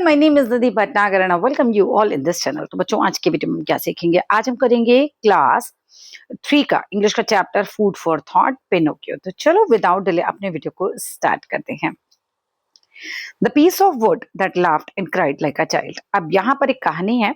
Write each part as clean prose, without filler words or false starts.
Everyone, my name is Nidhi Bhatnagar and I welcome you all in this channel. तो बच्चों, आज के video में हम क्या सीखेंगे? आज हम करेंगे क्लास 3 का इंग्लिश का chapter food for thought, Pinocchio. तो चलो विदाउट डिले अपने वीडियो को स्टार्ट करते हैं। The piece of wood that laughed and cried like a child. अब यहाँ पर एक कहानी है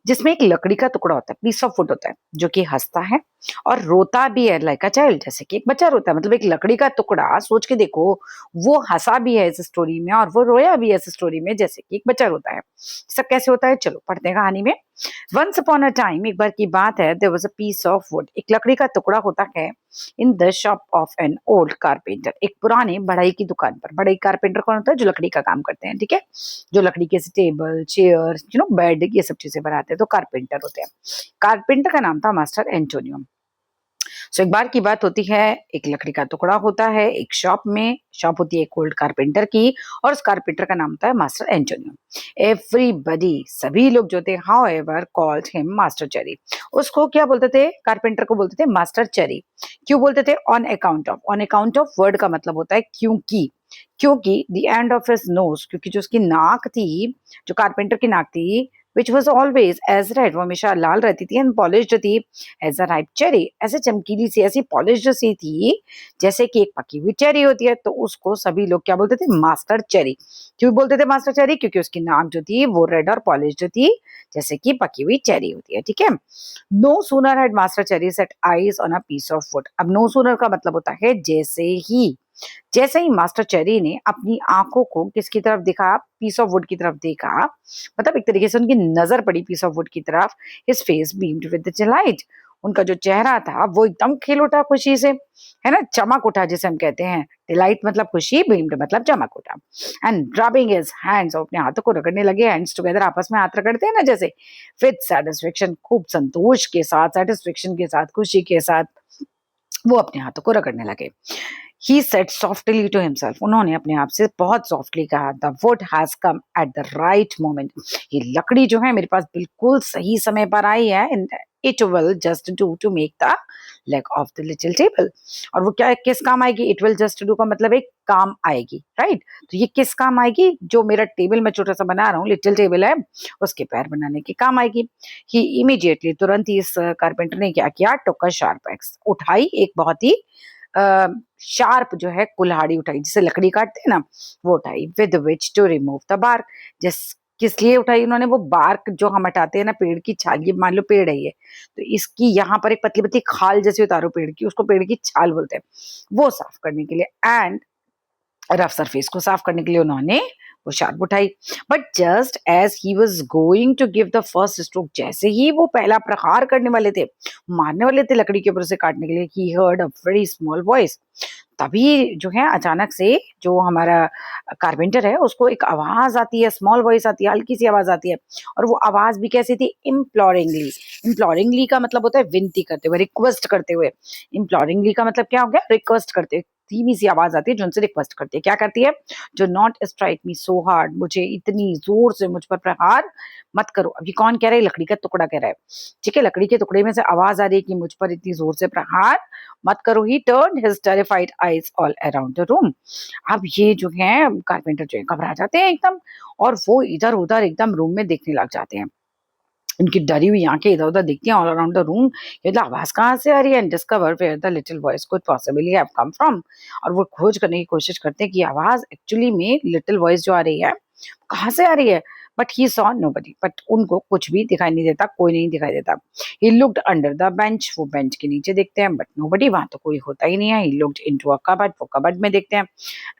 जिसमें एक लकड़ी का टुकड़ा होता है, पीस ऑफ वुड होता है, जो कि हंसता है और रोता भी है लाइक अ चाइल्ड, जैसे कि एक बच्चा रोता है। मतलब एक लकड़ी का टुकड़ा, सोच के देखो, वो हंसा भी है इस स्टोरी में और वो रोया भी है इस स्टोरी में, जैसे कि एक बच्चा रोता है। सब कैसे होता है, चलो पढ़ते हैं कहानी में। वंस अपॉन अ टाइम, एक बार की बात है, there was a piece of wood, एक लकड़ी का टुकड़ा होता है in the shop of an old carpenter, एक पुराने बढ़ई की दुकान पर। बढ़ई कारपेंटर कौन होता है? जो लकड़ी का काम करते हैं, ठीक है, जो लकड़ी के टेबल, चेयर, बेड, ये सब चीजें बनाते हैं, तो कारपेंटर होते हैं। कारपेंटर का नाम था मास्टर एंटोनियो। सो एक बार की बात होती है, एक लकड़ी का टुकड़ा होता है एक शॉप में। शॉप होती है एक ओल्ड कारपेंटर की, और उस कारपेंटर का नाम होता है मास्टर एंटोनियो। एवरीबडी, सभी लोग जो थे, how ever called him master cherry. उसको क्या बोलते थे? कारपेंटर को बोलते थे मास्टर चेरी। क्यों बोलते थे? On account of. On account of word का मतलब होता है क्योंकि। क्योंकि the end of his nose, क्योंकि जो उसकी नाक थी, जो कारपेंटर की नाक थी, which was always as red, वो हमेशा लाल रहती थी, and polished थी as a ripe cherry, ऐसे चमकीली सी, ऐसी polished सी थी जैसे कि एक पकी हुई चेरी होती है। तो उसको सभी लोग क्या बोलते थे? Master cherry. क्यों बोलते थे मास्टर चेरी? क्योंकि उसकी नाक जो थी वो रेड और पॉलिश्ड थी, जैसे कि पकी हुई चेरी होती है, ठीक है। No sooner had master Cherry set eyes on a piece of wood. अब नो सूनर का मतलब होता है जैसे ही मास्टर चेरी ने अपनी आंखों को किसकी तरफ देखा? पीस ऑफ वुड की तरफ देखा, मतलब एक तरीके से उनकी नजर पड़ी पीस ऑफ वुड की तरफ। हिज फेस बीम्ड विद डिलाइट, उनका जो चेहरा था वो एकदम खिल उठा खुशी से, है ना, चमक उठा जिसे हम कहते हैं। डिलाइट मतलब खुशी, बीम्ड मतलब चमक उठा। एंड रबिंग हिज हैंड्स, अपने हाथों को रगड़ने लगे, हैंड्स टुगेदर, आपस में हाथ रगड़ते हैं ना जैसे, विद सेटिस्फेक्शन, खूब संतोष के साथ, सेटिस्फेक्शन के साथ, खुशी के साथ वो अपने हाथों को रगड़ने लगे। He said softly to himself, उन्होंने अपने आप से बहुत सॉफ्टली कहा, the wood has come at the right moment, ये लकड़ी जो है मेरे पास बिल्कुल सही समय पर आई है, and it will just do to make the leg of the little table। और वो क्या, किस काम आएगी? It will just do का मतलब एक काम आएगी, राइट? तो ये किस काम आएगी? जो मेरा टेबल मैं छोटा सा बना रहा हूँ, लिटिल टेबल है, उसके पैर बनाने के काम आएगी। ही इमीडिएटली, तुरंत ही इस कारपेंटर ने क्या किया? टुक अ शार्प एक्स, उठाई एक बहुत ही शार्प जो है कुल्हाड़ी उठाई, जिसे लकड़ी काटते हैं ना, वो उठाई। With which to remove the bark, जिस किस लिए उठाई उन्होंने? वो बार्क जो हम हटाते हैं ना, पेड़ की छाल, ये मान लो पेड़ है ये, तो इसकी यहाँ पर एक पतली पतली खाल जैसी उतारो पेड़ की, उसको पेड़ की छाल बोलते हैं, वो साफ करने के लिए। एंड रफ सरफेस को साफ करने के लिए उन्होंने वो शार्प उठाई। But just as he was going to give the first stroke, जैसे ही वो पहला प्रहार करने वाले थे, मारने वाले थे लकड़ी के ऊपर से काटने के लिए, he heard a very small voice. तभी जो है अचानक से जो हमारा कारपेंटर है उसको एक आवाज आती है, स्मॉल वॉइस आती है, हल्की सी आवाज आती है। और वो आवाज भी कैसी थी? इम्प्लोरिंगली। इम्प्लोरिंगली का मतलब होता है विनती करते हुए, रिक्वेस्ट करते हुए। इम्प्लोरिंगली का मतलब क्या हो गया? रिक्वेस्ट करते हुए। धीमी सी आवाज आती है जो उनसे रिक्वेस्ट करती है, क्या करती है? जो not strike me so hard, मुझे इतनी जोर से मुझ पर प्रहार मत करो। अभी कौन कह रहा है? लकड़ी का टुकड़ा कह रहा है, ठीक है। लकड़ी के टुकड़े में से आवाज आ रही है कि मुझ पर इतनी जोर से प्रहार मत करो। ही turned his terrified eyes all around the room. अब ये जो है कारपेंटर जो है घबरा जाते हैं एकदम, और वो इधर उधर एकदम रूम में देखने लग जाते हैं। उनकी डरी हुई आंखें इधर उधर देखती हैं ऑल अराउंड द रूम, ये आवाज कहाँ से आ रही है? And discover where the little voice could possibly have come from. और वो खोज करने की कोशिश करते हैं कि आवाज एक्चुअली में लिटिल वॉइस जो आ रही है कहाँ से आ रही है। But he saw nobody, but उनको कुछ भी दिखाई नहीं देता, कोई नहीं दिखाई देता। He looked under the bench, वो बेंच के नीचे देखते हैं, बट नोबडी, वहां तो कोई होता ही नहीं है। He looked into a cupboard, वो कबर्ड में देखते हैं।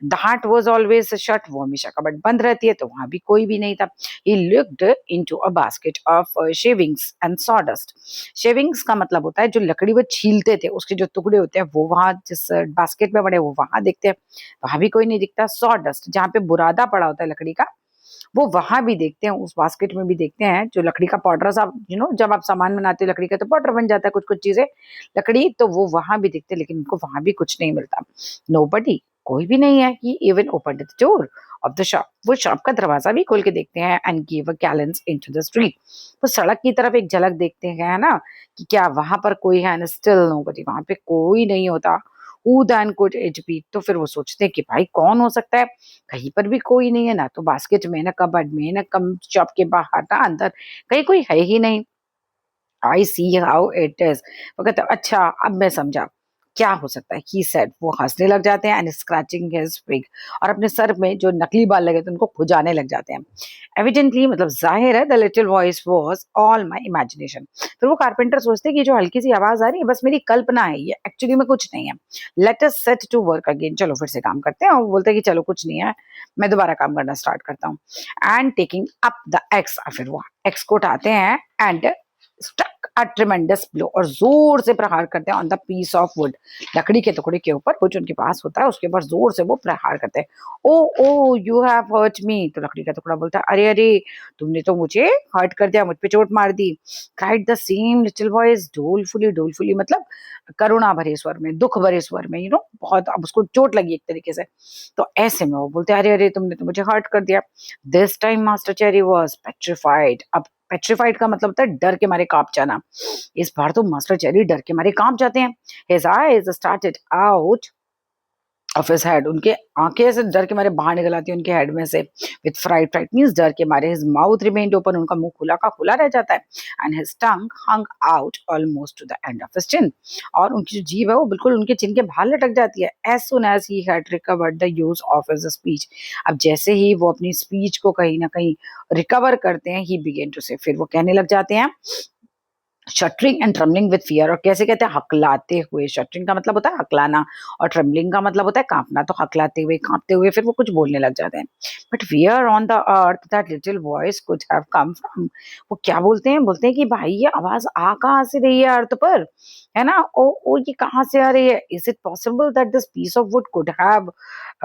दैट वाज ऑलवेज शट, वो हमेशा कबर्ड बंद रहती है, तो वहां भी कोई भी नहीं था। He looked into a basket of shavings and sawdust. Shavings का मतलब होता है जो लकड़ी वो छीलते थे उसके जो टुकड़े होते हैं, वो वहां जिस बास्केट में पड़े वो वहां देखते हैं, वहां भी कोई नहीं दिखता। सॉडस्ट, जहाँ पे बुरादा पड़ा होता है लकड़ी का, वो वहां भी देखते हैं, उस बास्केट में भी देखते हैं। जो लकड़ी का पाउडर सा, जब आप सामान बनाते हो लकड़ी का तो पाउडर बन जाता है कुछ कुछ चीजें लकड़ी, तो वो वहां भी देखते हैं, लेकिन उनको वहां भी कुछ नहीं मिलता। नोबडी, कोई भी नहीं है। He even open the door of the shop, वो शॉप का दरवाजा भी खोल के देखते हैं। And give a glance into the street, वो सड़क की तरफ एक झलक देखते हैं, है ना, कि क्या वहां पर कोई है। स्टिल नोबडी, वहां पे कोई नहीं होता। Who then could it be? तो फिर वो सोचते हैं कि भाई कौन हो सकता है, कहीं पर भी कोई नहीं है, ना तो बास्केट में, ना कबर्ड में, ना कम शॉप के बाहर, ना अंदर, कहीं कोई है ही नहीं। आई सी हाउ इट इज। वो कहते हैं, अच्छा अब मैं समझा क्या हो सकता है। ही सेड, वो हंसने लग जाते हैं एंड स्क्रैचिंग हिज विग, और अपने सर में जो नकली बाल लगे थे उनको खुजाने लग जाते हैं। एविडेंटली, मतलब जाहिर है, the little voice was all my imagination. फिर वो कारपेंटर सोचते हैं कि जो हल्की सी आवाज आ रही है बस मेरी कल्पना है, ये एक्चुअली में कुछ नहीं है। Let us set to work again, चलो फिर से काम करते हैं। और वो बोलते हैं कि चलो कुछ नहीं है, मैं दोबारा काम करना स्टार्ट करता हूँ। And taking up the axe, फिर वो एक्स को उठाते हैं and struck a tremendous blow, और जोर से प्रहार करते हैं on the piece of wood, लकड़ी के टुकड़े के ऊपर, कुछ उनके पास होता है उसके ऊपर जोर से वो प्रहार करते हैं। ओ ओ यू हैव हर्ट मी, तो लकड़ी का टुकड़ा बोलता है, अरे अरे तुमने तो मुझे हर्ट कर दिया, मुझ पे चोट मार दी। Cried the same little voice dolefully, dolefully मतलब करुणा भरे स्वर में, दुख भरे स्वर में, बहुत, अब उसको चोट लगी एक तरीके से, तो ऐसे में वो बोलते हैं, अरे अरे तुमने तो मुझे हर्ट कर दिया। This time master cherry was petrified. अब पेट्रिफाइड का मतलब होता है डर के मारे कांप जाना। इस बार तो मास्टर चेरी डर के मारे कांप जाते हैं। His eyes started out of his head, उनके आंखें ऐसे डर के मारे बाहर निकल आती है उनके हेड में से। विथ फ्राइट, फ्राइट मींस डर के मारे। हिज माउथ रिमेन्ड ओपन, उनका मुंह खुला का खुला रह जाता है। And his tongue hung out almost to the end of his chin, और उनकी जो जीभ है वो बिल्कुल उनके चिन के बाहर लटक जाती है। As soon as he had recovered the use of his speech, अब जैसे ही वो अपनी स्पीच को कहीं ना कहीं रिकवर करते हैं, ही बिगेन टू से, फिर वो कहने लग जाते हैं, shuttering and trembling with fear, और कैसे कहते हैं, हकलाते हुए। शटरिंग का मतलब होता है हकलाना, और ट्रम्बलिंग का मतलब होता है कांपना, तो हकलाते हुए, कांपते हुए फिर वो कुछ बोलने लग जाते हैं। But where on the earth that little voice could have come from, वो क्या बोलते हैं कि भाई ये आवाज आ कहाँ से रही है अर्थ पर, है ना, ओ ये कहाँ से आ रही है। Is it possible that this piece of wood could have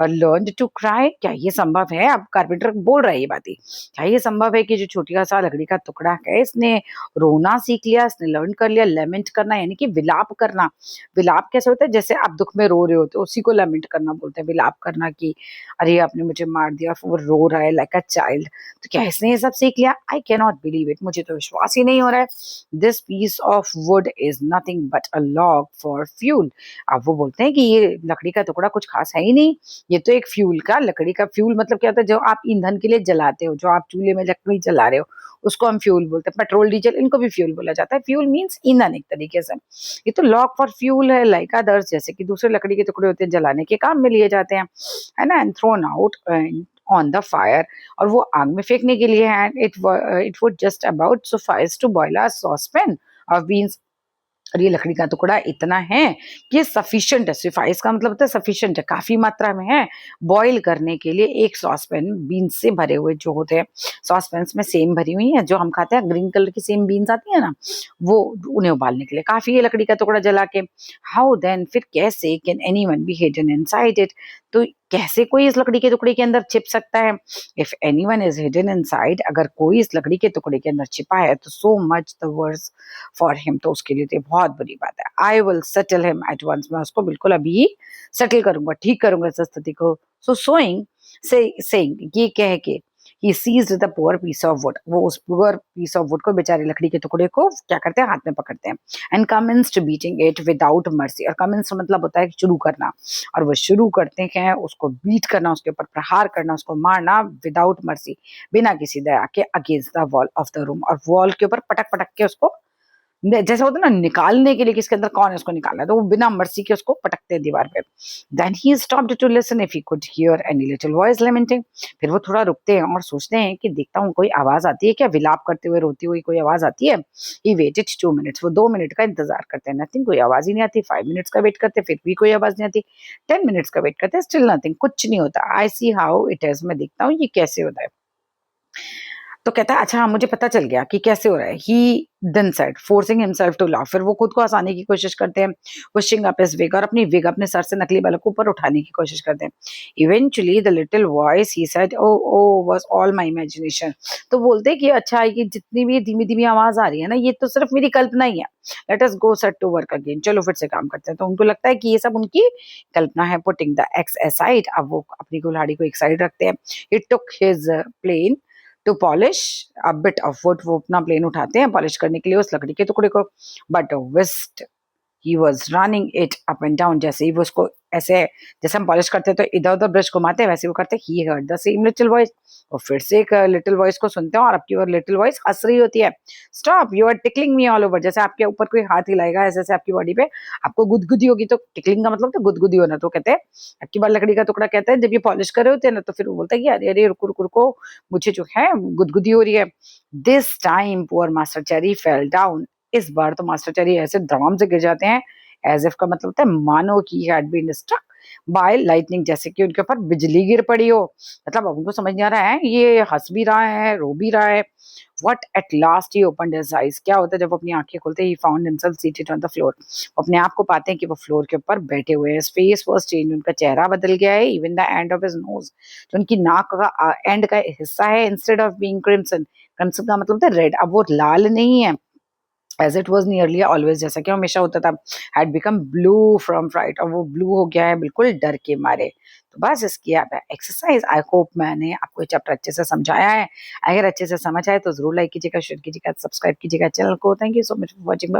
learned to cry, क्या ये संभव है, अब कारपेंटर बोल रहा है ये बात ही, क्या ये संभव है कि जो छोटी सा लकड़ी का टुकड़ा है इसने रोना सीख लिया, इसने लर्न कर लिया लेमेंट करना, यानी कि विलाप करना। विलाप कैसे होता है, जैसे आप दुख में रो रहे होते हो उसी को लेमेंट करना बोलते हैं, विलाप करना, कि अरे आपने मुझे मार दिया, और वो रो रहा है लाइक अ चाइल्ड। तो क्या इसने ये सब सीख लिया? I can not believe it, मुझे तो विश्वास ही नहीं हो रहा है। This piece of wood is nothing but a log for fuel. अब वो बोलते हैं कि ये लकड़ी का टुकड़ा कुछ खास है ही नहीं, ये तो एक फ्यूल का, लकड़ी का फ्यूल मतलब क्या होता है, जो आप ईंधन के लिए जलाते हो, जो आप चूल्हे में लकड़ी जला रहे हो उसको हम फ्यूल बोलते हैं। पेट्रोल डीजल इनको भी फ्यूल बोला जाता है। फ्यूल मींस ईंधन एक तरीके से। ये तो लॉग फॉर फ्यूल है, लाइक अदर्स, जैसे कि दूसरे लकड़ी के टुकड़े होते हैं जलाने के काम में लिए जाते हैं, है ना। And thrown out on the fire, और वो आग में फेंकने के लिए है। And it would just about suffice to boil a saucepan of beans, और ये लकड़ी का टुकड़ा इतना है कि सफिशिएंट है। सफाइस का मतलब होता है सफिशिएंट है, काफी मात्रा में है बॉईल करने के लिए। एक सॉसपैन बीन्स से भरे हुए जो होते हैं, सॉसपैन में सेम भरी हुई है, जो हम खाते हैं ग्रीन कलर की सेम बीन्स आती है ना, वो उन्हें उबालने के लिए काफी है लकड़ी का टुकड़ा जला के। हाउ देन, फिर कैसे, can anyone be hidden inside it, तो कैसे कोई इस लकड़ी के टुकड़े के अंदर छिप सकता है। If anyone is hidden inside, अगर कोई इस लकड़ी के टुकड़े के अंदर छिपा है तो so much the worse for him, तो उसके लिए तो बहुत बुरी बात है। I will settle him at once, मैं उसको बिल्कुल अभी सेटल करूंगा, ठीक करूंगा इस स्थिति को। सो सोइंग सेइंग, ये कह के he seized the poor piece of wood, वो उस पुअर पीस ऑफ वुड को, बेचारे लकड़ी के टुकड़े को क्या करते हैं, हाथ में पकड़ते हैं। And commenced beating it without mercy, और कमेंस मतलब होता है शुरू करना, और वो शुरू करते हैं उसको बीट करना, उसके ऊपर प्रहार करना, उसको मारना विदाउट मर्सी, बिना किसी दया के, against the wall of the room, और वॉल के ऊपर पटक पटक के उसको, जैसे होता है ना निकालने के लिए, किसके अंदर कौन है उसको निकालना है, तो वो बिना मर्सी के उसको पटकते हैं दीवार पे। Then he stopped to listen if he could hear any little voice lamenting, फिर वो थोड़ा रुकते हैं और सोचते हैं कि देखता हूँ कोई आवाज आती है क्या, विलाप करते हुए रोती हुई कोई आवाज आती है। ही वेटेड 2 मिनट्स, वो 2 मिनट का इंतजार करते हैं, नथिंग, कोई आवाज ही नहीं आती। 5 मिनट्स का वेट करते फिर भी कोई आवाज नहीं आती। 10 मिनट्स का वेट करते स्टिल नथिंग, कुछ नहीं होता। आई सी हाउ इट इज, मैं देखता हूँ ये कैसे होता है। तो कहता है अच्छा मुझे पता चल गया कि कैसे हो रहा है। He then said forcing himself to laugh, फिर वो खुद को हंसाने की कोशिश करते हैं, पुशिंग अप हिज विग, और अपनी विग अपने सर से नकली बालों को ऊपर उठाने की कोशिश करते हैं। Eventually the little voice he said oh oh was all my imagination, तो बोलते हैं कि अच्छा ये जितनी भी धीमी धीमी आवाज आ रही है ना, ये तो सिर्फ मेरी कल्पना ही है। Let us go set to work again, चलो फिर से काम करते हैं। तो उनको लगता है कि ये सब उनकी कल्पना है। पुटिंग द एक्स असाइड, अब वो अपनी कुल्हाड़ी को एक साइड रखते हैं। He took his plane to polish a bit of wood, वो अपना प्लेन उठाते हैं पॉलिश करने के लिए उस लकड़ी के टुकड़े को। But whilst he was running it up and down, जैसे ही वो उसको ऐसे, जैसे हम पॉलिश करते हैं तो इधर उधर ब्रश घुमाते हैं, वैसे वो करते, he heard the same little voice. और फिर से एक लिटिल वॉइस को सुनते हैं और आपकी और लिटिल वॉइस हंस रही होती है। Stop, you are tickling me all over, जैसे आपके ऊपर कोई हाथ हिलाएगा ऐसे ऐसे आपकी बॉडी पे, आपको गुदगुदी होगी। तो टिकलिंग का मतलब तो गुदगुदी होना। तो कहते हैं आपकी बार लकड़ी का टुकड़ा, कहते हैं जब ये पॉलिश कर रहे होते हैं ना, तो फिर वो बोलता है कि अरे अरे रुको रुको रुको, मुझे जो है गुदगुदी हो रही है। This time poor master cherry fell down, इस बार तो मास्टर चेरी ऐसे धड़ाम से गिर जाते हैं। एज इफ का मतलब होता है मानो कि had been struck by lightning, जैसे कि उनके ऊपर बिजली गिर पड़ी हो। मतलब अब उनको समझ नहीं आ रहा है, ये हंस भी रहा है, रो भी रहा है। What at last he opened his eyes, क्या होता है जब वो अपनी आंखें खोलते हैं? He found himself seated on the floor, वो अपने आप को पाते हैं कि वो फ्लोर के ऊपर बैठे हुए हैं। His face was changed, उनका चेहरा बदल गया है। Even the end of his nose, जो उनकी नाक का एंड का हिस्सा है, instead of being crimson, crimson का मतलब होता है रेड, अब वो लाल नहीं है, as it was nearly always, जैसा कि हमेशा होता था, had become blue from fright, और वो ब्लू हो गया है बिल्कुल डर के मारे। तो बस इसकी आप एक्सरसाइज, आई होप मैंने आपको ये चैप्टर अच्छे से समझाया है। अगर अच्छे से समझ आए तो जरूर लाइक कीजिएगा, शेयर कीजिएगा, सब्सक्राइब कीजिएगा चैनल को। Thank you so much for watching.